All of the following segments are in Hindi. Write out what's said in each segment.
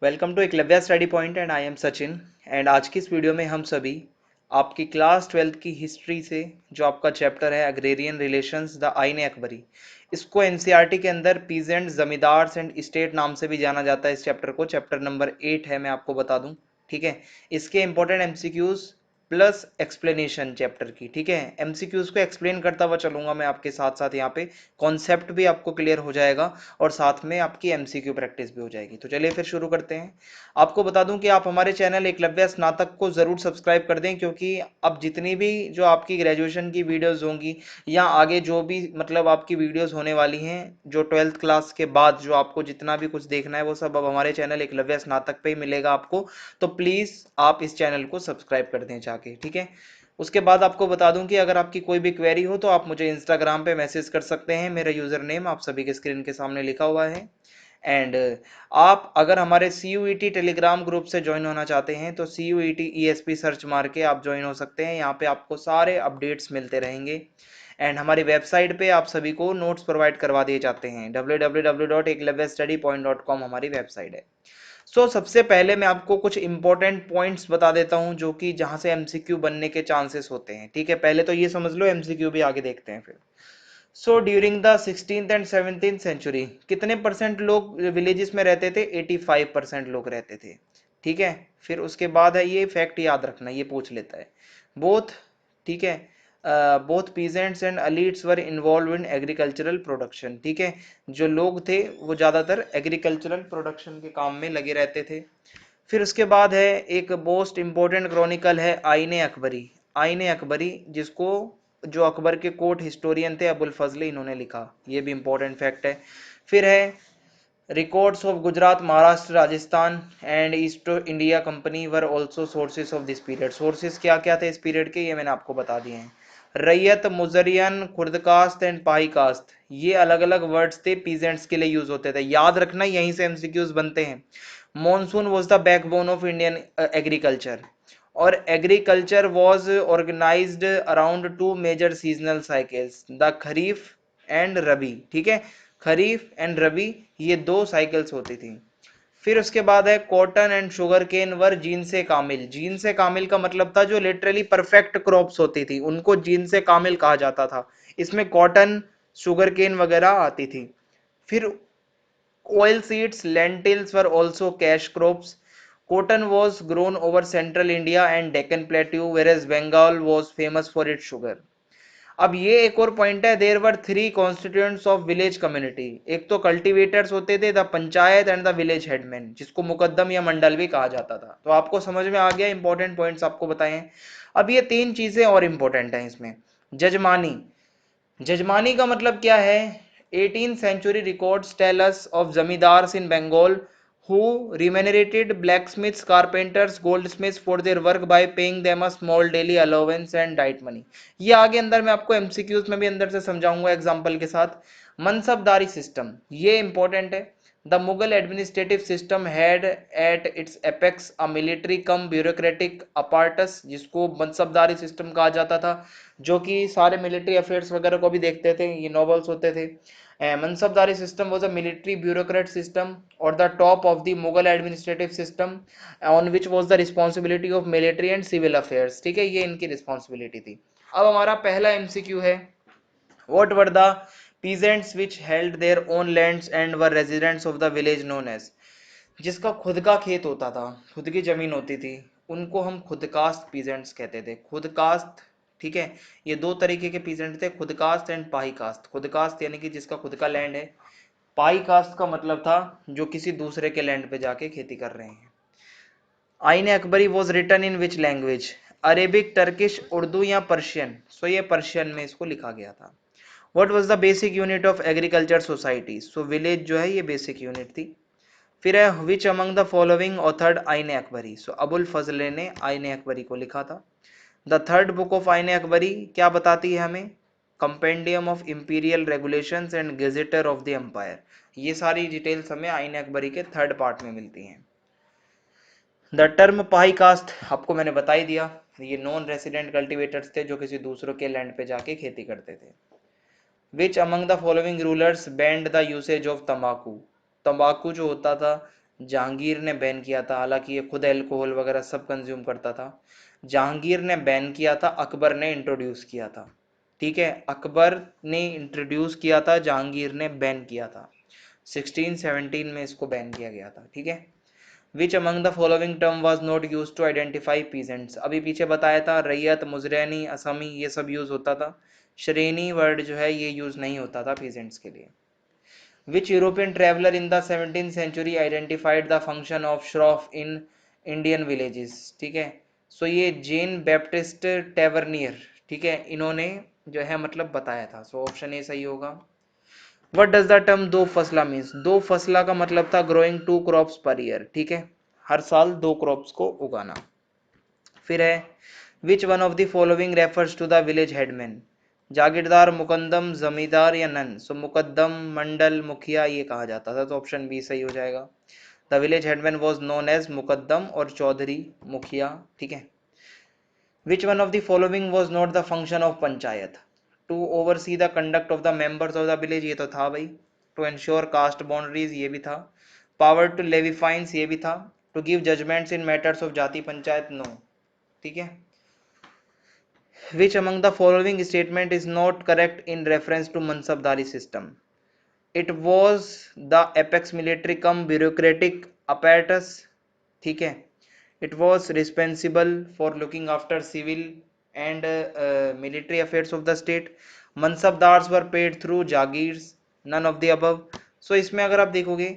Welcome to Eklavya study point and I am Sachin. And आज की इस वीडियो में हम सभी आपकी क्लास 12th की हिस्ट्री से जो आपका चैप्टर है अग्रेरियन रिलेशंस द आईन अकबरी, इसको एनसीईआरटी के अंदर पीजेंट जमींदार्स एंड स्टेट नाम से भी जाना जाता है। इस चैप्टर को चैप्टर नंबर 8 है, मैं आपको बता दूं। ठीक है, इसके important MCQs plus explanation chapter की। ठीक है, एमसीक्यूज को एक्सप्लेन करता हुआ चलूंगा मैं आपके साथ साथ, यहाँ पे कॉन्सेप्ट भी आपको क्लियर हो जाएगा और साथ में आपकी एमसीक्यू प्रैक्टिस भी हो जाएगी। तो चलिए फिर शुरू करते हैं। आपको बता दूं कि आप हमारे चैनल एकलव्य स्नातक को जरूर सब्सक्राइब कर दें, क्योंकि अब जितनी भी जो आपकी ग्रेजुएशन की वीडियोस होंगी या आगे जो भी मतलब आपकी वीडियोस होने वाली हैं, जो 12th क्लास के बाद जो आपको जितना भी कुछ देखना है वो सब अब हमारे चैनल एकलव्य स्नातक पे ही मिलेगा आपको। तो प्लीज आप इस चैनल को सब्सक्राइब कर दें जाके। ठीक है, उसके बाद आपको बता दूं कि अगर आपकी कोई भी क्वेरी हो तो आप मुझे इंस्टाग्राम पे मैसेज कर सकते हैं। मेरा यूजर नेम आप सभी के स्क्रीन के सामने लिखा हुआ है। एंड आप अगर हमारे C U E T telegram group से ज्वाइन होना चाहते हैं तो C U E T E S P search मार के आप ज्वाइन हो सकते हैं। यहाँ पे आपको सारे अपडेट्स मिलते रहेंगे। एंड हमारी वेबसाइट पे आप सभी को नोट्स प्रोवाइड करवा दिए जाते हैं। www.eklavyastudypoint.com हमारी वेबसाइट है। सबसे पहले मैं आपको कुछ इंपॉर्टेंट पॉइंट्स बता देता हूं जो कि जहां से एमसीक्यू बनने के चांसेस होते हैं। ठीक है, पहले तो ये समझ लो, एमसीक्यू भी आगे देखते हैं फिर। During the 16th and 17th century कितने परसेंट लोग विलेजेस में रहते थे? 85% लोग रहते थे। ठीक है, फिर उसके बाद है ये फैक्ट याद रखना, ये पूछ लेता है बोथ। ठीक है, both peasants and elites were involved in agricultural production. ठीक है, जो लोग थे वो ज्यादातर एग्रीकल्चरल प्रोडक्शन के काम में लगे रहते थे। फिर उसके बाद है एक मोस्ट इंपॉर्टेंट क्रॉनिकल है आईने अकबरी। आईने अकबरी जिसको जो अकबर के कोर्ट हिस्टोरियन थे अबुल फजल, इन्होंने लिखा। ये भी इंपॉर्टेंट फैक्ट है। फिर है records of Gujarat, Maharashtra, Rajasthan and east India company were also sources of this period. Sources क्या क्या थे इस पीरियड के, ये मैंने आपको बता दिए हैं। रैयत, मुजरियन, खुर्दकास्त एंड पाही कास्त, ये अलग अलग वर्ड्स थे, पीजेंट्स के लिए यूज होते थे। याद रखना, यहीं से एमसीक्यूज बनते हैं। Monsoon was the backbone of Indian agriculture, और agriculture was organised around two major seasonal cycles, the kharif and rabi. ठीक है, खरीफ एंड रबी ये दो साइकिल्स होती थी। फिर उसके बाद है cotton and sugar cane were जीन से कामिल। जीन से कामिल का मतलब था जो लिटरली परफेक्ट क्रॉप्स होती थी उनको जीन से कामिल कहा जाता था। इसमें कॉटन, शुगर केन वगैरह आती थी। फिर oil seeds, lentils were also cash crops. Cotton was grown over central India and Deccan Plateau, whereas Bengal was famous for its sugar. अब ये एक और पॉइंट है, there were three constituents of village community. एक तो कल्टीवेटर्स होते थे, the panchayat and the village headman, जिसको मुकद्दम या मंडल भी कहा जाता था। तो आपको समझ में आ गया, इंपॉर्टेंट पॉइंट्स आपको बताए हैं। अब ये तीन चीजें और इंपॉर्टेंट हैं इसमें। जजमानी, जजमानी का मतलब क्या है? 18th century records tell us of zamindars in Bengal who remunerated blacksmiths, carpenters, goldsmiths for their work by paying them a small daily allowance and diet money. ये आगे अंदर मैं आपको एमसीक्यूज में भी अंदर से समझाऊंगा एग्जांपल के साथ। मनसबदारी सिस्टम, ये इंपॉर्टेंट है। The Mughal administrative system had at its apex a military cum bureaucratic apparatus, जिसको मनसबदारी सिस्टम कहा जाता था, जो कि सारे मिलिट्री अफेयर्स वगैरह को भी देखते थे, ये नॉवेल्स होते थे। मनसबदारी system was a military bureaucrat system or the top of the Mughal administrative system on which was the responsibility of military and civil affairs। ठीक है, ये इनकी रिस्पॉन्सिबिलिटी थी। अब हमारा पहला एमसीक्यू है, what were the peasants which held their own lands and were residents of the village known as। जिसका खुद का खेत होता था, खुद की जमीन होती थी, उनको हम खुदकास्ट पीजेंट्स कहते थे। खुदकास्ट, ठीक है, ये दो तरीके के पीजेंट थे, खुदकास्ट एंड पाही कास्ट। खुदकास्ट यानी कि जिसका खुद का लैंड है, पाही कास्ट का मतलब था जो किसी दूसरे के लैंड पे जाके खेती कर रहे हैं। Ain Akbari was written in which language? Arabic, Turkish, Urdu या पर्शियन? ये पर्शियन में इसको लिखा गया था। What was the basic unit of agriculture society? Village जो है ये बेसिक यूनिट थी। फिर है which among the following authored Ain Akbari? Abul फजल ने आईन अकबरी को लिखा था। द थर्ड बुक ऑफ आईन अकबरी क्या बताती है हमें? Compendium of imperial regulations and gazetteer of the empire. ये सारी डिटेल्स हमें आईन अकबरी के थर्ड पार्ट में मिलती हैं। द टर्म पाई कास्ट आपको मैंने बता ही दिया, ये नॉन रेसिडेंट कल्टीवेटर्स थे जो किसी दूसरों के लैंड पे जाके खेती करते थे। Which among the following rulers band the usage of तंबाकू? तंबाकू जो होता था जहांगीर ने बैन किया था, हालांकि ये खुद अल्कोहल वगैरह सब कंज्यूम करता था। जहांगीर ने बैन किया था, अकबर ने इंट्रोड्यूस किया था। ठीक है, अकबर ने इंट्रोड्यूस किया था, जहांगीर ने बैन किया था। 1617 में इसको बैन किया गया था। ठीक है। Which among the following term was not use to identify peasants, अभी पीछे बताया था रैयत, मुजरैनी, असमी ये सब यूज होता था। श्रेणी वर्ड जो है ये यूज नहीं होता था पीजेंट्स के लिए। Which European traveler in the 17th century identified the function of Shroff in Indian villages? ठीक है, सो ये जेन बैप्टिस्ट टेवर्नियर, ठीक है, इन्होंने जो है मतलब बताया था। सो ऑप्शन ए सही होगा। What does the term दो फसला मीन्स? दो फसला का मतलब था growing two crops per year. ठीक है, हर साल दो क्रॉप्स को उगाना। फिर है which one of the following refers to the village headman? Jagirdar, muqaddam, zamindar या नन? सो मुकद्दम, मंडल, मुखिया ये कहा जाता था, तो ऑप्शन बी सही हो जाएगा। The village headman was known as मुकद्दम और चौधरी मुखिया। ठीक है। Which one of the following was not the function of panchayat? To oversee the conduct of the members of the village, ये तो था भाई। टू इंश्योर कास्ट बाउंड्रीज, ये भी था। पावर टू लेवी फाइन्स, ये भी था। To give judgements in matters of jati panchayat, no. ठीक है। Which among the following statement is not correct in reference to Mansabdari system? It was the apex military cum bureaucratic apparatus. ठीक है. It was responsible for looking after civil and military affairs of the state. Mansabdars were paid through jagirs. None of the above. So इसमें अगर आप देखोगे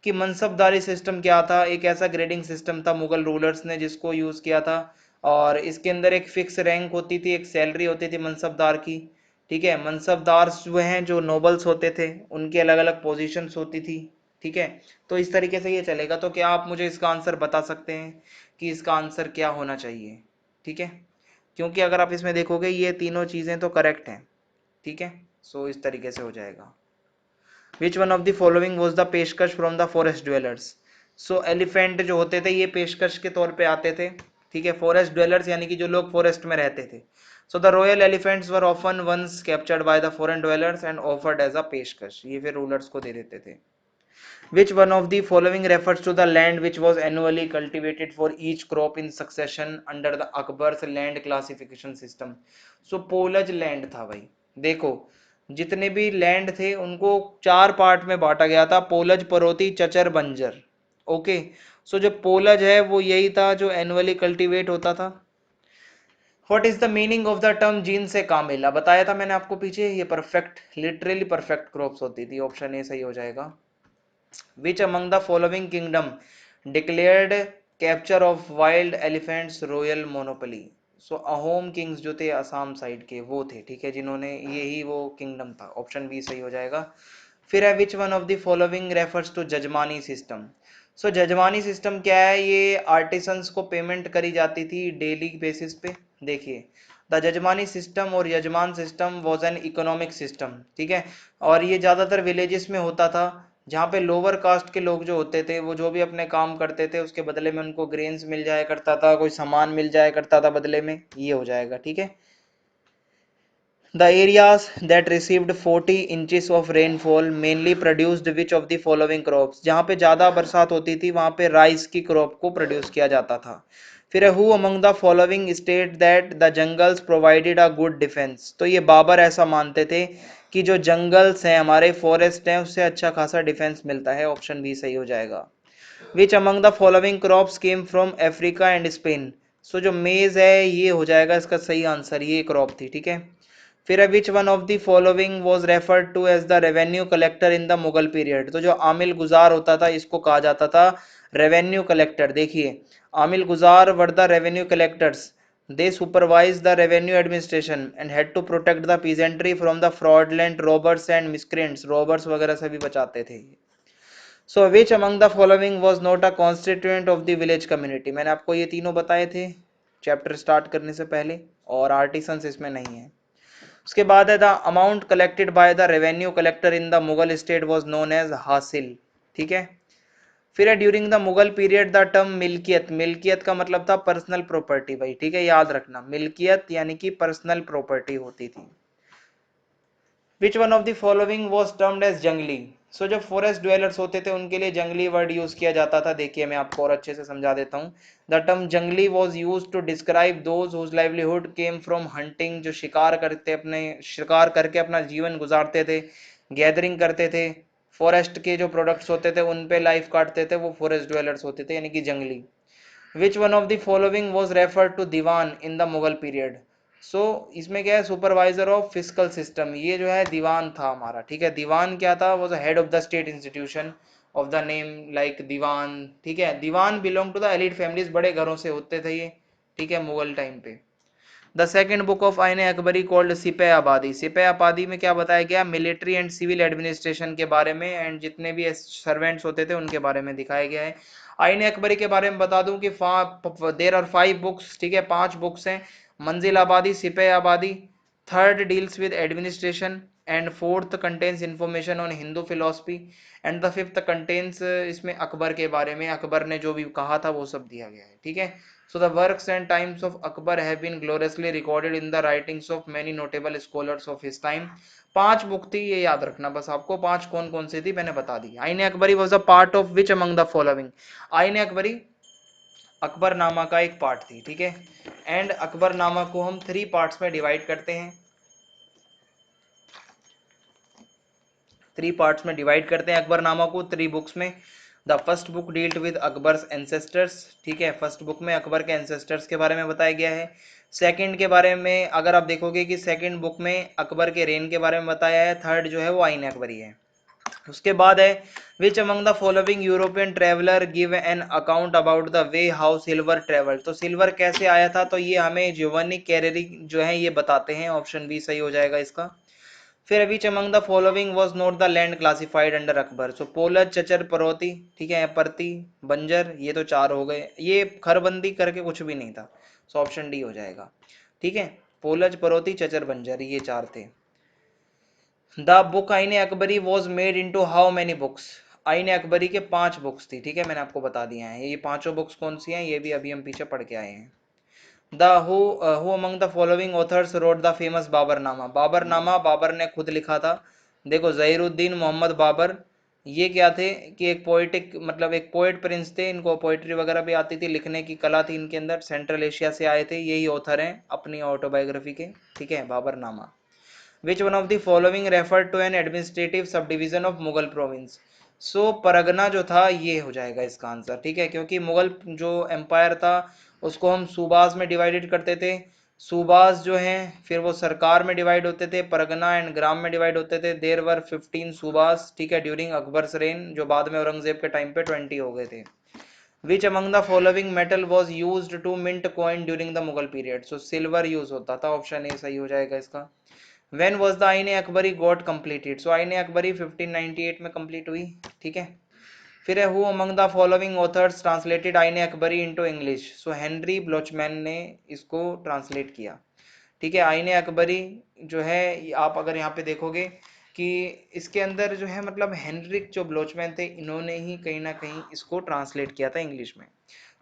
कि मनसबदारी सिस्टम क्या था, एक ऐसा ग्रेडिंग सिस्टम था मुगल रूलर्स ने जिसको यूज किया था, और इसके अंदर एक फिक्स रैंक होती थी, एक सैलरी होती थी मनसबदार की। ठीक है, मनसबदार जो हैं, जो नोबल्स होते थे, उनकी अलग अलग पोजीशंस होती थी। ठीक है, तो इस तरीके से ये चलेगा। तो क्या आप मुझे इसका आंसर बता सकते हैं कि इसका आंसर क्या होना चाहिए? ठीक है, क्योंकि अगर आप इसमें देखोगे ये तीनों चीजें तो करेक्ट हैं। ठीक है, सो इस तरीके से हो जाएगा। Which one of the following was the peshkash from the forest dwellers? So elephant जो होते थे ये पेशकश के तौर पे आते थे। ठीक है, फॉरेस्ट ड्वेलर्स यानी कि जो लोग फॉरेस्ट में रहते थे। So the royal elephants were often once captured by the foreign dwellers and offered as a peshkash, ये फिर रूलर्स को दे देते थे। Which one of the following refers to the land which was annually cultivated for each crop in succession under the Akbar's land classification system? So पोलज land था भाई। देखो, जितने भी लैंड थे उनको चार पार्ट में बांटा गया था, पोलज, परोती, चचर, बंजर। ओके, सो जो पोलज है वो यही था जो एनुअली कल्टीवेट होता था। What is the meaning of the term gene से कामिला? बताया था मैंने आपको पीछे, ये परफेक्ट, लिटरली परफेक्ट क्रॉप्स होती थी। ऑप्शन ए सही हो जाएगा। Which among the following kingdom declared capture of wild elephants royal monopoly? So Ahom Kings जो थे असम साइड के वो थे, ठीक है, जिन्होंने यही वो किंगडम था। ऑप्शन बी सही हो जाएगा। फिर है which one of the following refers to jajmani system? So jajmani system क्या है? ये आर्टिसंस को पेमेंट करी जाती थी डेली बेसिस पे। देखिए, द जजमानी सिस्टम और यजमान system was an economic system. ठीक है, और ये ज्यादातर विलेजेस में होता था, जहाँ पे लोअर कास्ट के लोग जो होते थे वो जो भी अपने काम करते थे उसके बदले में उनको ग्रेन्स मिल जाया करता था, कोई सामान मिल जाया करता था बदले में, ये हो जाएगा। ठीक है। The areas that received 40 inches of rainfall mainly produced which of the following crops? जहाँ पे ज़्यादा बरसात होती थी वहाँ पे राइस की क्रॉप को प्रोड्यूस किया जाता था। फिर है who among the following state that the jungles provided a good defense? तो ये बाबर ऐसा मानते थे कि जो जंगल्स हैं, हमारे फॉरेस्ट हैं, उससे अच्छा खासा डिफेंस मिलता है। ऑप्शन बी सही हो जाएगा। Which among the following crops came from Africa and Spain? So जो मेज है ये हो जाएगा इसका सही आंसर, ये क्रॉप थी। ठीक है। फिर है which one of the following was referred to as the revenue collector in the Mughal period? तो जो आमिल गुजार होता था इसको कहा जाता था रेवेन्यू कलेक्टर। देखिए, amil guzar were the revenue collectors, they supervised the revenue administration and had to protect the peasantry from the fraudulent robbers and miscreants, robbers वगैरह से भी बचाते थे। So which among the following was not a constituent of the village community? मैंने आपको ये तीनों बताए थे चैप्टर स्टार्ट करने से पहले, और आर्टिसंस इसमें नहीं है। उसके बाद है the amount collected by the revenue collector in the Mughal state was known as hasil. ठीक है। फिर है during the Mughal period the term milkiyat, मिल्कियत का मतलब था पर्सनल प्रॉपर्टी भाई। ठीक है, याद रखना, मिल्कियत यानी कि पर्सनल प्रॉपर्टी होती थी। Which one of the following was termed as jangli? So जो फॉरेस्ट ड्वेलर्स होते थे उनके लिए जंगली वर्ड यूज किया जाता था। देखिए मैं आपको और अच्छे से समझा देता हूँ। The term jangli was use to describe those whose livelihood came from hunting, जो शिकार करके अपना जीवन गुजारते थे, गैदरिंग करते थे, फॉरेस्ट के जो प्रोडक्ट्स होते थे उन पे लाइफ काटते थे, वो फॉरेस्ट ड्वेलर्स होते थे यानी कि जंगली। Which one of the following was refer to diwan in the Mughal period. So इसमें क्या है, सुपरवाइजर ऑफ फिजिकल सिस्टम, ये जो है दीवान था हमारा, ठीक है। दीवान क्या था, was head of the state institution of the name like diwan, ठीक है। Diwan belong to the elite families, बड़े घरों से होते थे ये, ठीक है, मुगल टाइम पे। The second book of Ain Akbari called सिपह आबादी। सिपह आबादी में क्या बताया गया, मिलिट्री एंड सिविल एडमिनिस्ट्रेशन के बारे में एंड जितने भी सर्वेंट्स होते थे उनके बारे में दिखाया गया है। आइन अकबरी के बारे में बता दूं कि देर आर 5 बुक्स, ठीक है, 5 बुक्स हैं। मंजिल आबादी, सिपह आबादी, third deals with administration and fourth contains information on Hindu philosophy and the fifth contains, इसमें अकबर के बारे में, अकबर ने जो भी कहा था वो सब दिया गया है, ठीक है। So the works and times of Akbar have been gloriously recorded in the writings of many notable scholars of his time. 5 book थी, ये याद रखना बस आपको। 5 कौन कौन सी थी मैंने बता दी। आईने Akbari was a part of which among the following. आईने अकबरी अकबरनामा का एक पार्ट थी, ठीक है। एंड अकबरनामा को हम 3 पार्ट्स में डिवाइड करते हैं, 3 पार्ट्स में डिवाइड करते हैं अकबरनामा को 3 बुक्स में। The first book dealt with Akbar's ancestors, ठीक है, फर्स्ट बुक में अकबर के एंसेस्टर्स के बारे में बताया गया है। सेकंड के बारे में अगर आप देखोगे कि सेकंड बुक में अकबर के रेन के बारे में बताया है। थर्ड जो है वो आईन अकबरी है। उसके बाद है which among the following European traveller give an account about the way how silver travel. तो सिल्वर कैसे आया था, तो ये हमें जियोवानी कैरेरी जो है ये बताते हैं। ऑप्शन बी सही हो जाएगा इसका। फिर which among the following was not the land classified under Akbar. So polaj, chachar, paroti, ठीक है, परती, बंजर, ये तो 4 हो गए। ये खरबंदी करके कुछ भी नहीं था, सो ऑप्शन डी हो जाएगा, ठीक है। पोलज, परोती, चचर, बंजर, ये 4 थे। द बुक आईने Akbari was made into how many books. आईने अकबरी के 5 बुक्स थी, ठीक है, मैंने आपको बता दिया है। ये पांचों बुक्स कौन सी हैं, ये भी अभी हम पीछे पढ़ के आए हैं। The who among the following authors wrote the famous Baburnama. Baburnama Babur ने खुद लिखा था। देखो जहीरुद्दीन मोहम्मद बाबर, ये क्या थे कि एक पोइटिक मतलब एक पोइट प्रिंस थे, इनको पोइट्री वगैरह भी आती थी, लिखने की कला थी इनके अंदर, सेंट्रल एशिया से आए थे, यही ऑथर हैं अपनी ऑटोबायोग्राफी के, ठीक है, Baburnama. Which one of the following refer to an administrative subdivision of Mughal province. So pargana जो था ये हो जाएगा इसका आंसर, ठीक है, क्योंकि मुगल जो एम्पायर था उसको हम सूबाज में डिवाइडेड करते थे। सूबाज जो हैं फिर वो सरकार में डिवाइड होते थे, परगना एंड ग्राम में डिवाइड होते थे। देर वर 15 सूबाज, ठीक है, ड्यूरिंग अकबर्स रेन, जो बाद में औरंगजेब के टाइम पे 20 हो गए थे। Which among the following metal was used to mint coin during the Mughal period. So silver use होता था, ऑप्शन ए सही हो जाएगा इसका। When was the आईने अकबरी got completed? So आईने अकबरी 1598 में कंप्लीट हुई, ठीक है। फिर है who among the following authors translated आईने अकबरी इनटू इंग्लिश। सो हेनरी ब्लोचमैन ने इसको ट्रांसलेट किया, ठीक है। आईने अकबरी जो है आप अगर यहाँ पे देखोगे कि इसके अंदर जो है मतलब हेनरिक जो ब्लोचमैन थे इन्होंने ही कहीं ना कहीं इसको ट्रांसलेट किया था इंग्लिश में।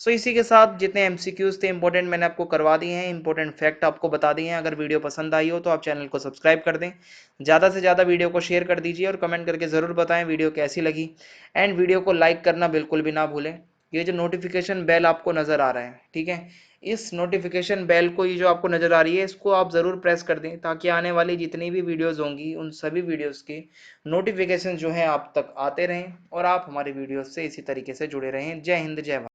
सो इसी के साथ जितने एमसीक्यूज थे इंपॉर्टेंट मैंने आपको करवा दिए हैं, इंपॉर्टेंट फैक्ट आपको बता दिए हैं। अगर वीडियो पसंद आई हो तो आप चैनल को सब्सक्राइब कर दें, ज़्यादा से ज़्यादा वीडियो को शेयर कर दीजिए और कमेंट करके ज़रूर बताएं वीडियो कैसी लगी। एंड वीडियो को लाइक करना बिल्कुल भी ना भूलें। ये जो नोटिफिकेशन बेल आपको नज़र आ रहा है, ठीक है, इस नोटिफिकेशन बेल को, ये जो आपको नज़र आ रही है, इसको आप ज़रूर प्रेस कर दें ताकि आने वाली जितनी भी वीडियोज़ होंगी उन सभी वीडियोज़ के नोटिफिकेशन जो हैं आप तक आते रहें और आप हमारे वीडियोज़ से इसी तरीके से जुड़े रहें। जय हिंद, जय भारत।